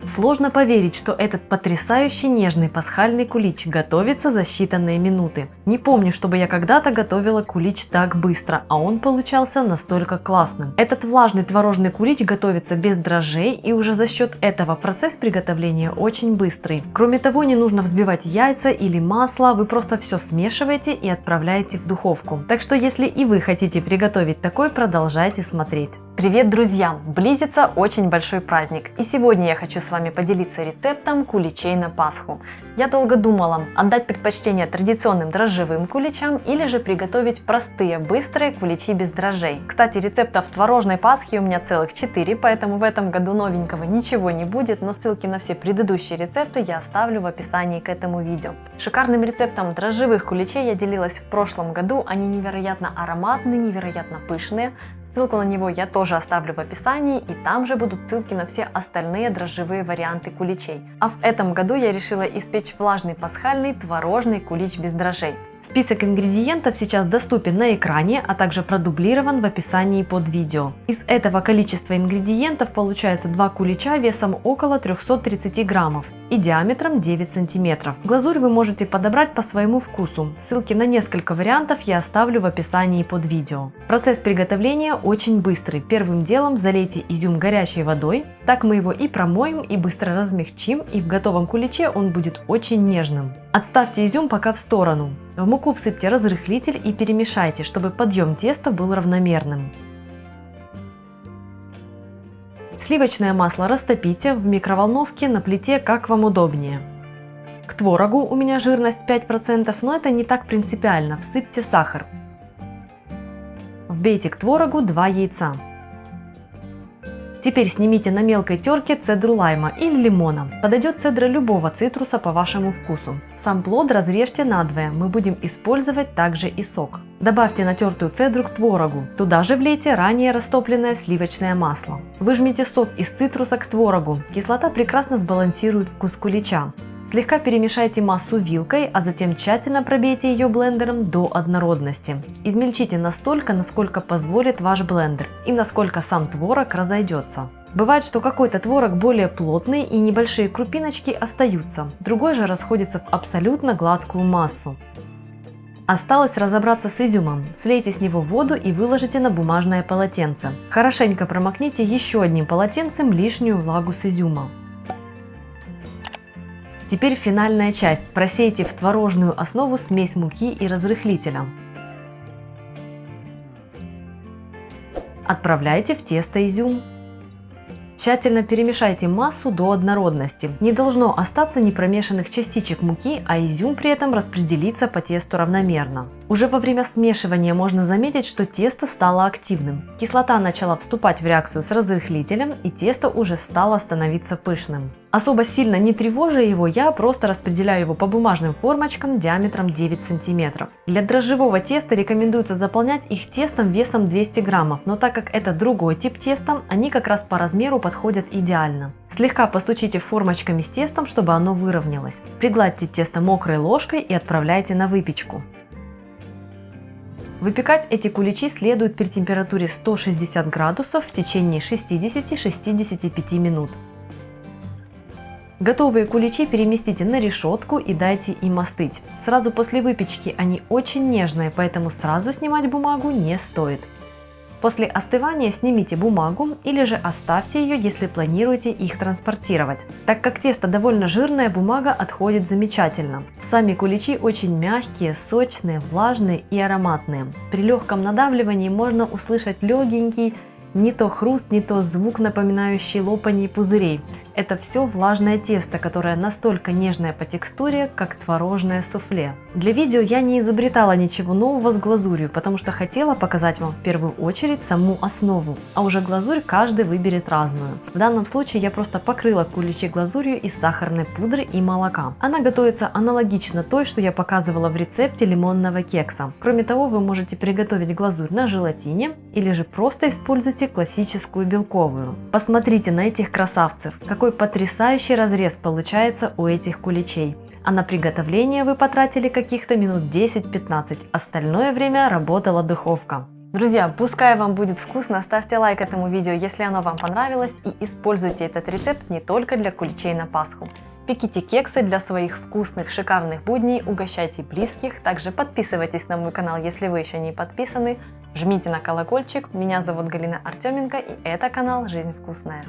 Сложно поверить, что этот потрясающий нежный пасхальный кулич готовится за считанные минуты. Не помню, чтобы я когда-то готовила кулич так быстро, а он получался настолько классным. Этот влажный творожный кулич готовится без дрожжей, и уже за счет этого процесс приготовления очень быстрый. Кроме того, не нужно взбивать яйца или масло, вы просто все смешиваете и отправляете в духовку. Так что если и вы хотите приготовить такой, продолжайте смотреть. Привет, друзья! Близится очень большой праздник, и сегодня я хочу с вами поделиться рецептом куличей на Пасху. Я долго думала, отдать предпочтение традиционным дрожжевым куличам или же приготовить простые, быстрые куличи без дрожжей. Кстати, рецептов творожной Пасхи у меня целых 4, поэтому в этом году новенького ничего не будет, но ссылки на все предыдущие рецепты я оставлю в описании к этому видео. Шикарным рецептом дрожжевых куличей я делилась в прошлом году, они невероятно ароматные, невероятно пышные. Ссылку на него я тоже оставлю в описании, и там же будут ссылки на все остальные дрожжевые варианты куличей. А в этом году я решила испечь влажный пасхальный творожный кулич без дрожжей. Список ингредиентов сейчас доступен на экране, а также продублирован в описании под видео. Из этого количества ингредиентов получается 2 кулича весом около 330 граммов и диаметром 9 сантиметров. Глазурь вы можете подобрать по своему вкусу. Ссылки на несколько вариантов я оставлю в описании под видео. Процесс приготовления очень быстрый. Первым делом залейте изюм горячей водой. Так мы его и промоем, и быстро размягчим, и в готовом куличе он будет очень нежным. Отставьте изюм пока в сторону. В муку всыпьте разрыхлитель и перемешайте, чтобы подъем теста был равномерным. Сливочное масло растопите в микроволновке на плите, как вам удобнее. К творогу у меня жирность 5%, но это не так принципиально, всыпьте сахар. Вбейте к творогу 2 яйца. Теперь снимите на мелкой терке цедру лайма или лимона. Подойдет цедра любого цитруса по вашему вкусу. Сам плод разрежьте надвое, мы будем использовать также и сок. Добавьте натертую цедру к творогу. Туда же влейте ранее растопленное сливочное масло. Выжмите сок из цитруса к творогу. Кислота прекрасно сбалансирует вкус кулича. Слегка перемешайте массу вилкой, а затем тщательно пробейте ее блендером до однородности. Измельчите настолько, насколько позволит ваш блендер и насколько сам творог разойдется. Бывает, что какой-то творог более плотный и небольшие крупиночки остаются, другой же расходится в абсолютно гладкую массу. Осталось разобраться с изюмом. Слейте с него воду и выложите на бумажное полотенце. Хорошенько промокните еще одним полотенцем лишнюю влагу с изюма. Теперь финальная часть. Просейте в творожную основу смесь муки и разрыхлителя. Отправляйте в тесто изюм. Тщательно перемешайте массу до однородности. Не должно остаться непромешанных частичек муки, а изюм при этом распределится по тесту равномерно. Уже во время смешивания можно заметить, что тесто стало активным. Кислота начала вступать в реакцию с разрыхлителем, и тесто уже стало становиться пышным. Особо сильно не тревожа его, я просто распределяю его по бумажным формочкам диаметром 9 см. Для дрожжевого теста рекомендуется заполнять их тестом весом 200 граммов, но так как это другой тип теста, они как раз по размеру подходят идеально. Слегка постучите формочками с тестом, чтобы оно выровнялось. Пригладьте тесто мокрой ложкой и отправляйте на выпечку. Выпекать эти куличи следует при температуре 160 градусов в течение 60-65 минут. Готовые куличи переместите на решетку и дайте им остыть. Сразу после выпечки они очень нежные, поэтому сразу снимать бумагу не стоит. После остывания снимите бумагу или же оставьте ее, если планируете их транспортировать. Так как тесто довольно жирное, бумага отходит замечательно. Сами куличи очень мягкие, сочные, влажные и ароматные. При легком надавливании можно услышать легенький, не то хруст, не то звук, напоминающий лопанье пузырей. Это все влажное тесто, которое настолько нежное по текстуре, как творожное суфле. Для видео я не изобретала ничего нового с глазурью, потому что хотела показать вам в первую очередь саму основу, а уже глазурь каждый выберет разную. В данном случае я просто покрыла куличи глазурью из сахарной пудры и молока. Она готовится аналогично той, что я показывала в рецепте лимонного кекса. Кроме того, вы можете приготовить глазурь на желатине или же просто используйте классическую белковую. Посмотрите на этих красавцев, какой потрясающий разрез получается у этих куличей. А на приготовление вы потратили каких-то минут 10-15, остальное время работала духовка. Друзья, пускай вам будет вкусно, ставьте лайк этому видео, если оно вам понравилось, и используйте этот рецепт не только для куличей на Пасху. Пеките кексы для своих вкусных, шикарных будней, угощайте близких. Также подписывайтесь на мой канал, если вы еще не подписаны. Жмите на колокольчик. Меня зовут Галина Артеменко, и это канал «Жизнь вкусная».